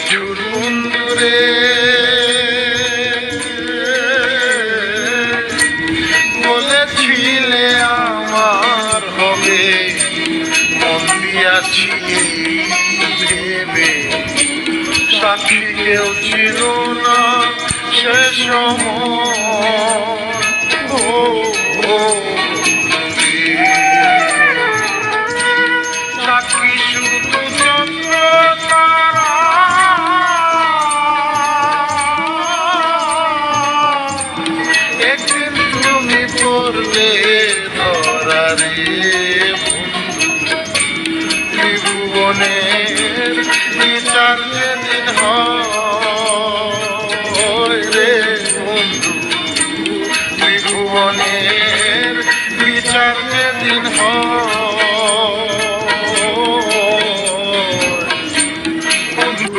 নিঠুর বন্ধুরে বলেছিলে আমার হবে, মন দিয়াছি ভেবে, সাক্ষী কেউ ছিল না সে সময়।